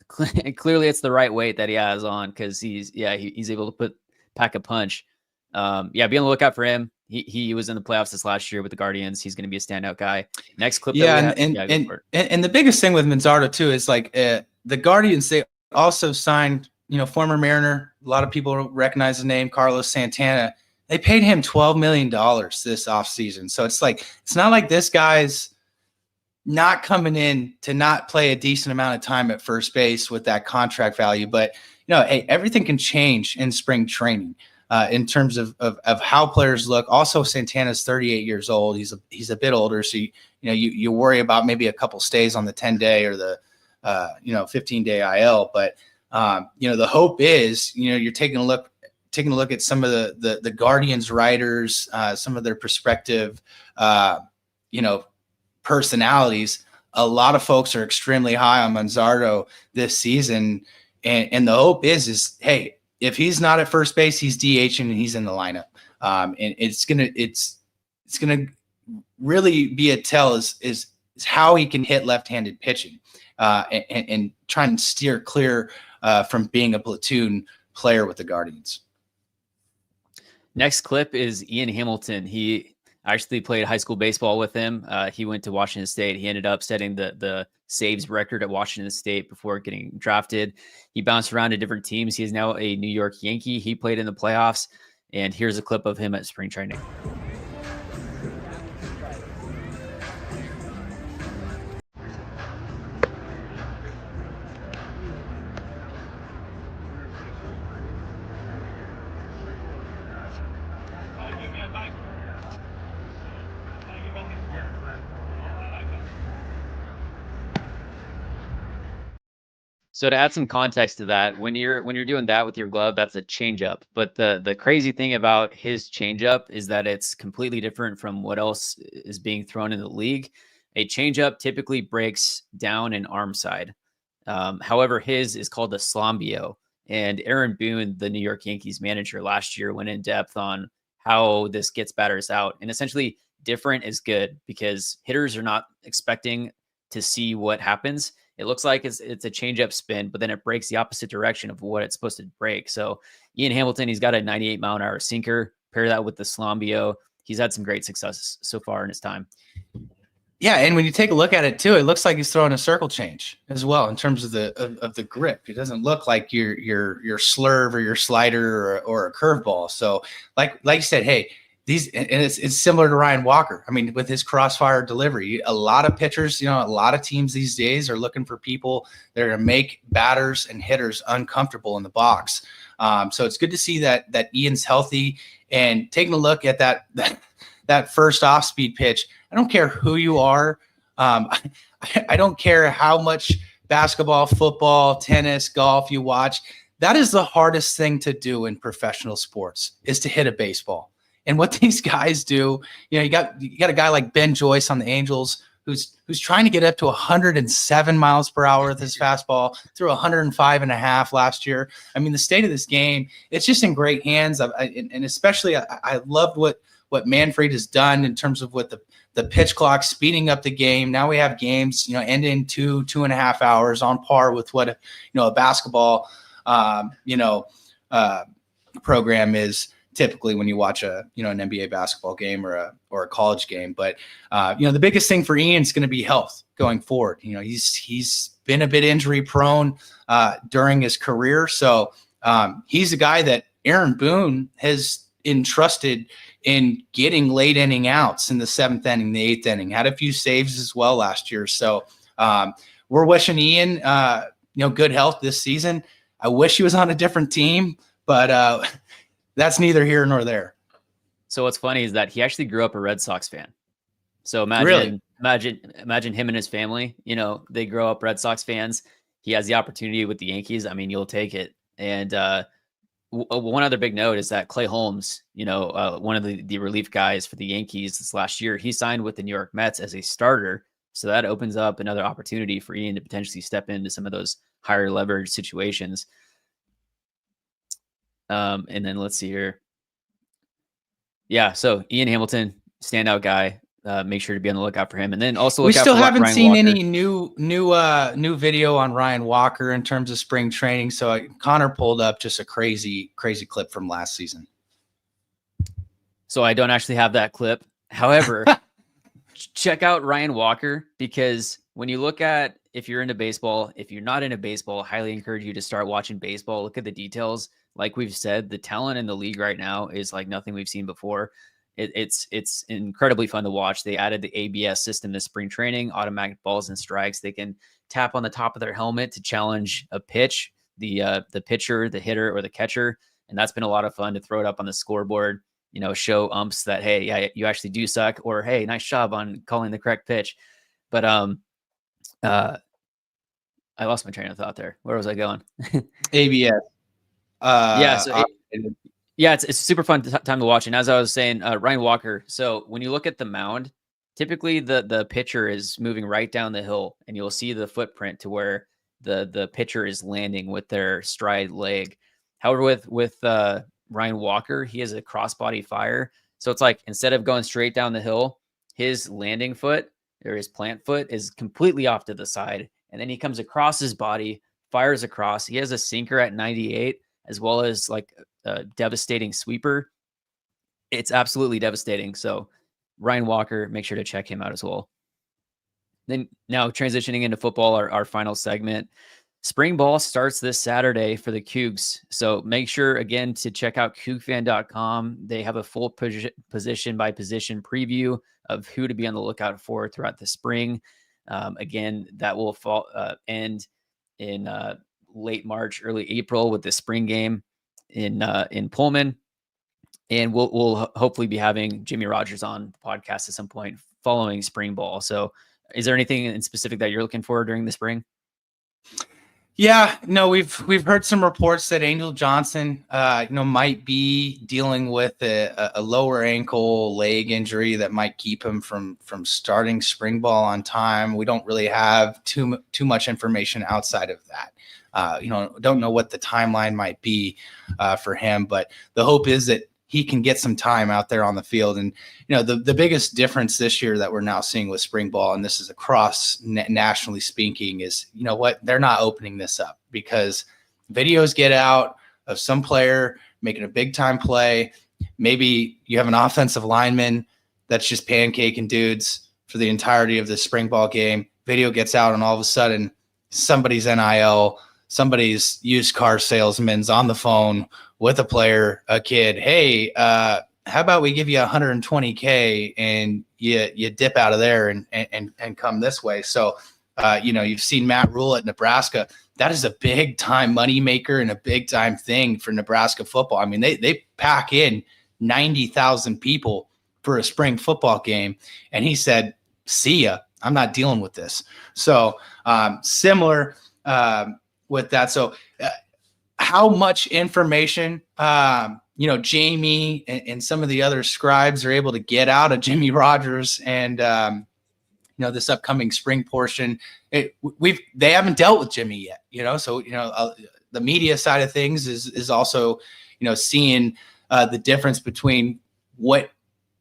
clearly it's the right weight that he has on, because he's able to pack a punch. Be on the lookout for him. He was in the playoffs this last year with the Guardians. He's going to be a standout guy. Next clip. And the biggest thing with Manzardo too is like the Guardians, they also signed, former Mariner. A lot of people recognize the name, Carlos Santana. They paid him $12 million this offseason. So it's not like this guy's not coming in to not play a decent amount of time at first base with that contract value. But, hey, everything can change in spring training in terms of how players look. Also, Santana's 38 years old. He's a bit older. So, you worry about maybe a couple stays on the 10-day or the, 15-day IL. But, the hope is, you're taking a look at some of the Guardians writers, some of their prospective, personalities. A lot of folks are extremely high on Manzardo this season. And the hope is, hey, if he's not at first base, he's DHing and he's in the lineup. And it's going to really be a tell is how he can hit left-handed pitching and try and steer clear from being a platoon player with the Guardians. Next clip is Ian Hamilton. He actually played high school baseball with him. He went to Washington State. He ended up setting the saves record at Washington State before getting drafted. He bounced around to different teams. He is now a New York Yankee. He played in the playoffs. And here's a clip of him at spring training. So to add some context to that, when you're doing that with your glove, that's a changeup. But the crazy thing about his changeup is that it's completely different from what else is being thrown in the league. A changeup typically breaks down an arm side. However, his is called a slambio. And Aaron Boone, the New York Yankees manager last year, went in depth on how this gets batters out. And essentially, different is good because hitters are not expecting to see what happens. It looks like it's a changeup spin, but then it breaks the opposite direction of what it's supposed to break. So Ian Hamilton, he's got a 98-mile-an-hour sinker. Pair that with the slambio. He's had some great successes so far in his time. Yeah, and when you take a look at it too, it looks like he's throwing a circle change as well in terms of the grip. It doesn't look like your slurve or your slider or a curveball. So like you said, hey, it's similar to Ryan Walker. I mean, with his crossfire delivery, a lot of pitchers, a lot of teams these days are looking for people that are going to make batters and hitters uncomfortable in the box. So it's good to see that Ian's healthy and taking a look at that first off-speed pitch. I don't care who you are. I don't care how much basketball, football, tennis, golf you watch. That is the hardest thing to do in professional sports, is to hit a baseball. And what these guys do, you got a guy like Ben Joyce on the Angels who's trying to get up to 107 miles per hour with his fastball, threw 105.5 last year. I mean, the state of this game, it's just in great hands. And especially, I loved what Manfred has done in terms of with the pitch clock, speeding up the game. Now we have games, ending 2.5 hours on par with what a basketball, program is typically when you watch an NBA basketball game or a college game. But the biggest thing for Ian is going to be health going forward. He's been a bit injury prone during his career, so he's a guy that Aaron Boone has entrusted in getting late inning outs in the 7th inning, the 8th inning. Had a few saves as well last year. So we're wishing Ian good health this season. I wish he was on a different team, but that's neither here nor there. So what's funny is that he actually grew up a Red Sox fan. So imagine him and his family, they grow up Red Sox fans. He has the opportunity with the Yankees. I mean, you'll take it. And one other big note is that Clay Holmes, one of the relief guys for the Yankees this last year, he signed with the New York Mets as a starter. So that opens up another opportunity for Ian to potentially step into some of those higher leverage situations. And then let's see here. Yeah, so Ian Hamilton, standout guy. Make sure to be on the lookout for him, and then also We look out still for haven't Ryan seen Walker. any new video on Ryan Walker in terms of spring training. So Connor pulled up just a crazy clip from last season. So I don't actually have that clip. However, check out Ryan Walker, because when you look at, if you're into baseball, if you're not into baseball, highly encourage you to start watching baseball. Look at the details. Like we've said, the talent in the league right now is like nothing we've seen before. It's incredibly fun to watch. They added the ABS system to spring training, automatic balls and strikes. They can tap on the top of their helmet to challenge a pitch, the pitcher, the hitter, or the catcher. And that's been a lot of fun to throw it up on the scoreboard, show umps that, hey, yeah, you actually do suck, or hey, nice job on calling the correct pitch. But I lost my train of thought there. Where was I going? ABS. Yeah, it's a super fun time to watch. And as I was saying, Ryan Walker. So when you look at the mound, typically the pitcher is moving right down the hill, and you'll see the footprint to where the pitcher is landing with their stride leg. However, with Ryan Walker, he has a crossbody fire. So it's like, instead of going straight down the hill, his landing foot or his plant foot is completely off to the side. And then he comes across his body, fires across. He has a sinker at 98, as well as like a devastating sweeper. It's absolutely devastating. So Ryan Walker, make sure to check him out as well. Then now transitioning into football, our final segment. Spring ball starts this Saturday for the Cougs. So make sure, again, to check out CougFan.com. They have a full position by position preview of who to be on the lookout for throughout the spring. Again, that will end in late March, early April with the spring game in Pullman. And we'll hopefully be having Jimmy Rogers on the podcast at some point following spring ball. So is there anything in specific that you're looking for during the spring? Yeah, no, we've heard some reports that Angel Johnson, might be dealing with a lower ankle leg injury that might keep him from starting spring ball on time. We don't really have too much information outside of that. Don't know what the timeline might be for him, but the hope is that he can get some time out there on the field. And, the biggest difference this year that we're now seeing with spring ball, and this is across nationally speaking, is, they're not opening this up, because videos get out of some player making a big time play. Maybe you have an offensive lineman that's just pancaking dudes for the entirety of the spring ball game. Video gets out, and all of a sudden somebody's NIL, somebody's used car salesman's on the phone with a player, a kid. Hey, how about we give you $120K and you dip out of there and come this way? So, you've seen Matt Rule at Nebraska. That is a big time money maker and a big time thing for Nebraska football. I mean, they pack in 90,000 people for a spring football game. And he said, see ya, I'm not dealing with this. So similar with that. So how much information, Jamie and some of the other scribes are able to get out of Jimmy Rogers and, this upcoming spring portion, they haven't dealt with Jimmy yet, so, the media side of things is also, seeing the difference between what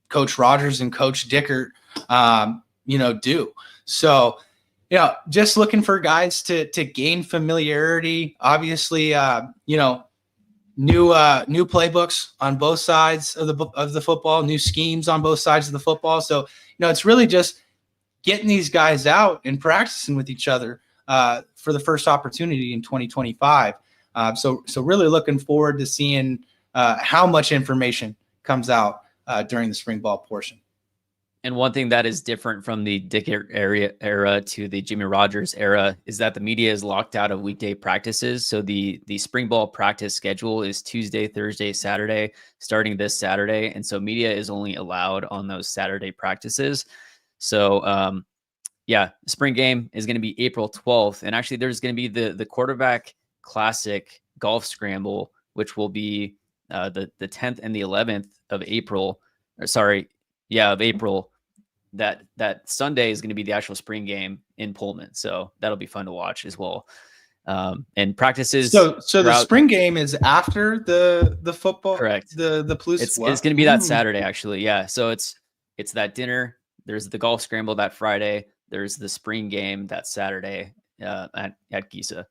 Coach Rogers and Coach Dickert, do. So, just looking for guys to gain familiarity. Obviously, new playbooks on both sides of the football, new schemes on both sides of the football. So, it's really just getting these guys out and practicing with each other for the first opportunity in 2025. So really looking forward to seeing how much information comes out during the spring ball portion. And one thing that is different from the Dickert era to the Jimmy Rogers era is that the media is locked out of weekday practices. So the spring ball practice schedule is Tuesday, Thursday, Saturday, starting this Saturday. And so media is only allowed on those Saturday practices. So, spring game is going to be April 12th. And actually there's going to be the quarterback classic golf scramble which will be the 10th and the 11th of April. Of April. That Sunday is going to be the actual spring game in Pullman, so that'll be fun to watch as well. And practices. So the spring game is after the football. Correct. The Palouse. It's going to be that Saturday, actually. Yeah. So it's that dinner. There's the golf scramble that Friday. There's the spring game that Saturday at Giza.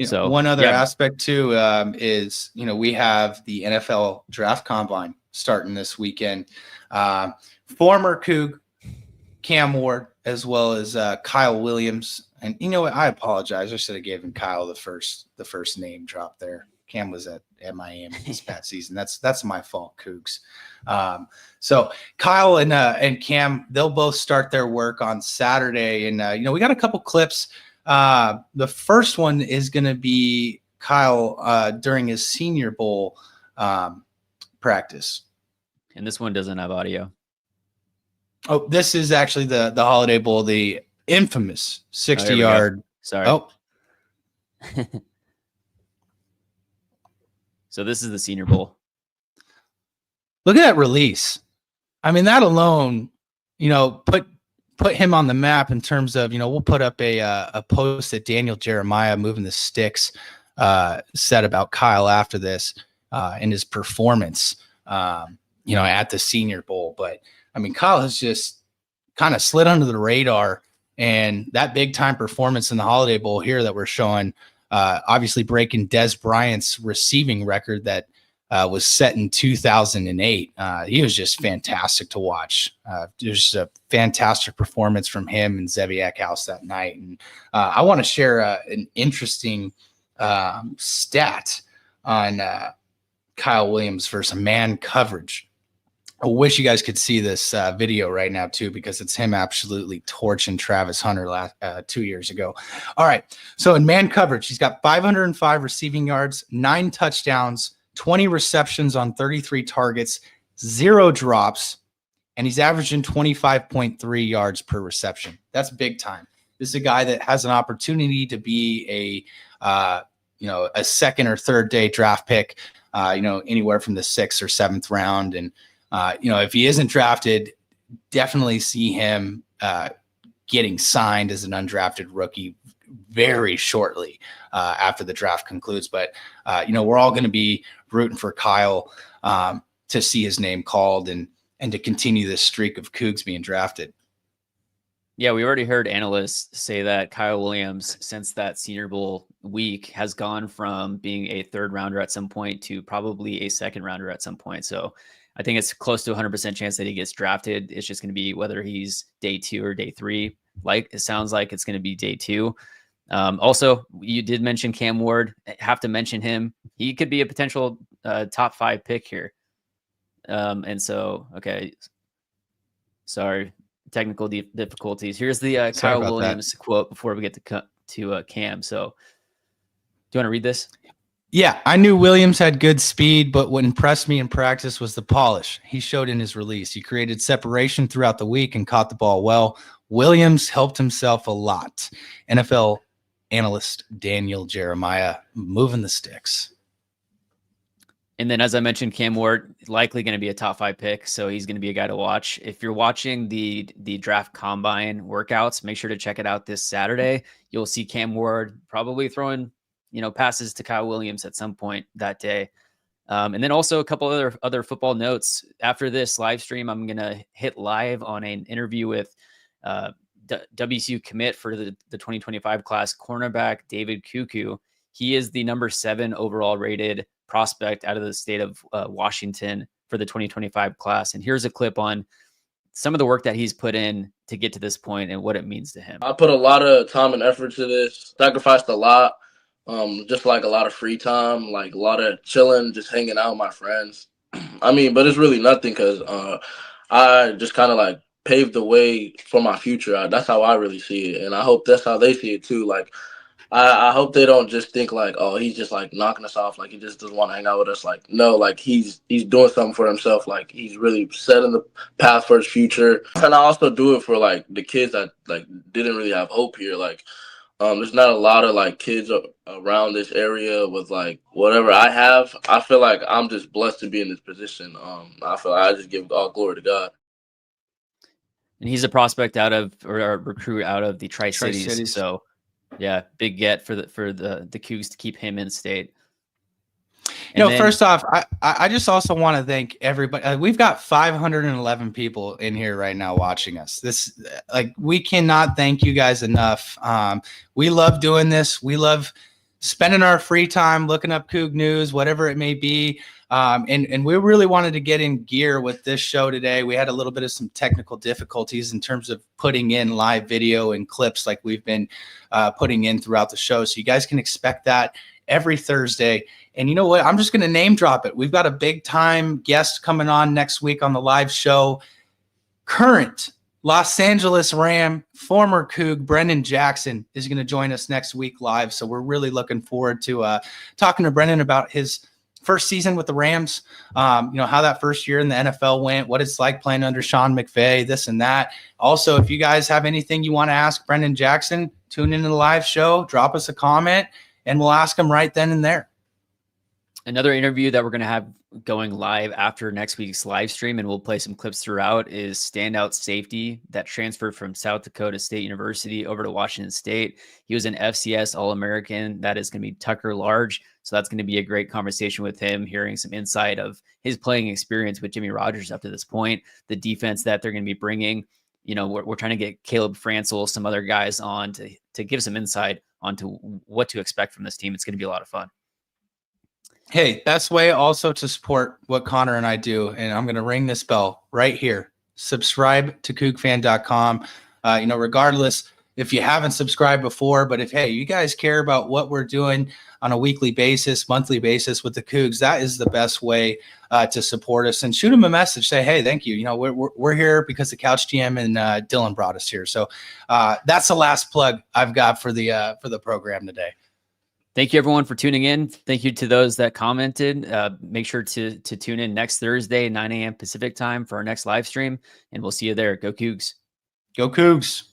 So one other aspect too is, we have the NFL Draft Combine starting this weekend. Former Coug Cam Ward, as well as Kyle Williams, and you know what? I apologize. I should have given Kyle the first name drop there. Cam was at Miami this past season. That's my fault, Cougs. So Kyle and Cam, they'll both start their work on Saturday, and we got a couple clips. The first one is going to be Kyle during his Senior Bowl practice. And this one doesn't have audio. Oh, this is actually the Holiday Bowl, the infamous 60-yard. Sorry. Oh. So this is the Senior Bowl. Look at that release. I mean, that alone, put him on the map in terms of, we'll put up a post that Daniel Jeremiah, Moving the Sticks, said about Kyle after this and his performance, at the Senior Bowl. But I mean, Kyle has just kind of slid under the radar, and that big time performance in the Holiday Bowl here that we're showing, obviously breaking Des Bryant's receiving record that was set in 2008. He was just fantastic to watch. There's a fantastic performance from him and Zevi Eckhouse that night. And I want to share an interesting stat on Kyle Williams versus man coverage. I wish you guys could see this video right now too, because it's him absolutely torching Travis Hunter 2 years ago. All right. So in man coverage, he's got 505 receiving yards, 9 touchdowns, 20 receptions on 33 targets, 0 drops, and he's averaging 25.3 yards per reception. That's big time. This is a guy that has an opportunity to be a second or third day draft pick, anywhere from the 6th or 7th round. And, if he isn't drafted, definitely see him getting signed as an undrafted rookie very shortly after the draft concludes. But, we're all going to be rooting for Kyle to see his name called and to continue this streak of Cougs being drafted. Yeah, we already heard analysts say that Kyle Williams, since that Senior Bowl week, has gone from being a 3rd rounder at some point to probably a 2nd rounder at some point. So I think it's close to 100% chance that he gets drafted. It's just going to be whether he's day 2 or day 3. Like it sounds like it's going to be day 2. Also, you did mention Cam Ward. Have to mention him. He could be a potential top 5 pick here. And so, okay, sorry, technical difficulties. Here's the Kyle Williams quote before we get to Cam. So, do you want to read this? Yeah, I knew Williams had good speed, but what impressed me in practice was the polish he showed in his release. He created separation throughout the week and caught the ball well. Williams helped himself a lot. NFL analyst Daniel Jeremiah, Moving the Sticks. And then, as I mentioned, Cam Ward likely going to be a top 5 pick, so he's going to be a guy to watch. If you're watching the draft combine workouts, make sure to check it out this Saturday. You'll see Cam Ward probably throwing passes to Kyle Williams at some point that day. And then also a couple other football notes. After this live stream, I'm going to hit live on an interview with WSU commit for the 2025 class, cornerback David Kuku. He is the number 7 overall rated prospect out of the state of Washington for the 2025 class. And here's a clip on some of the work that he's put in to get to this point and what it means to him. I put a lot of time and effort to this, sacrificed a lot. Just like a lot of free time, like a lot of chilling, just hanging out with my friends. I mean, but it's really nothing because I just kind of like paved the way for my future. That's how I really see it. And I hope that's how they see it too. Like, I hope they don't just think like, oh, he's just like knocking us off. Like he just doesn't want to hang out with us. Like, no, like he's doing something for himself. Like he's really setting the path for his future. And I also do it for like the kids that like didn't really have hope here. Like, There's not a lot of like kids around this area with like whatever I have. I feel like I'm just blessed to be in this position. I feel like I just give all glory to God. And he's a prospect out of, or a recruit out of the Tri-Cities. Tri-Cities. So yeah, big get for the Cougs to keep him in state. And then, first off, I just also want to thank everybody. We've got 511 people in here right now watching us. This, like, we cannot thank you guys enough. We love doing this. We love spending our free time looking up Coug news, whatever it may be. And we really wanted to get in gear with this show today. We had a little bit of some technical difficulties in terms of putting in live video and clips like we've been putting in throughout the show. So you guys can expect that every Thursday. And you know what? I'm just going to name drop it. We've got a big time guest coming on next week on the live show. Current Los Angeles Ram, former Coug, Brendan Jackson is going to join us next week live. So we're really looking forward to talking to Brendan about his first season with the Rams, how that first year in the NFL went, what it's like playing under Sean McVay, this and that. Also, if you guys have anything you want to ask Brendan Jackson, tune into the live show, drop us a comment, and we'll ask him right then and there. Another interview that we're going to have going live after next week's live stream, and we'll play some clips throughout, is standout safety that transferred from South Dakota State University over to Washington State. He was an FCS All-American. That is going to be Tucker Large. So that's going to be a great conversation with him, hearing some insight of his playing experience with Jimmy Rogers up to this point, the defense that they're going to be bringing. We're trying to get Caleb Franzel, some other guys on to give some insight onto what to expect from this team. It's going to be a lot of fun. Hey, best way also to support what Connor and I do, and I'm going to ring this bell right here. Subscribe to CougFan.com. Regardless if you haven't subscribed before, but if, hey, you guys care about what we're doing on a weekly basis, monthly basis with the Cougs, that is the best way to support us. And shoot them a message. Say, hey, thank you. We're here because the Couch GM and Dylan brought us here. So that's the last plug I've got for the program today. Thank you, everyone, for tuning in. Thank you to those that commented. Make sure to tune in next Thursday, 9 a.m. Pacific time for our next live stream, and we'll see you there. Go Cougs. Go Cougs.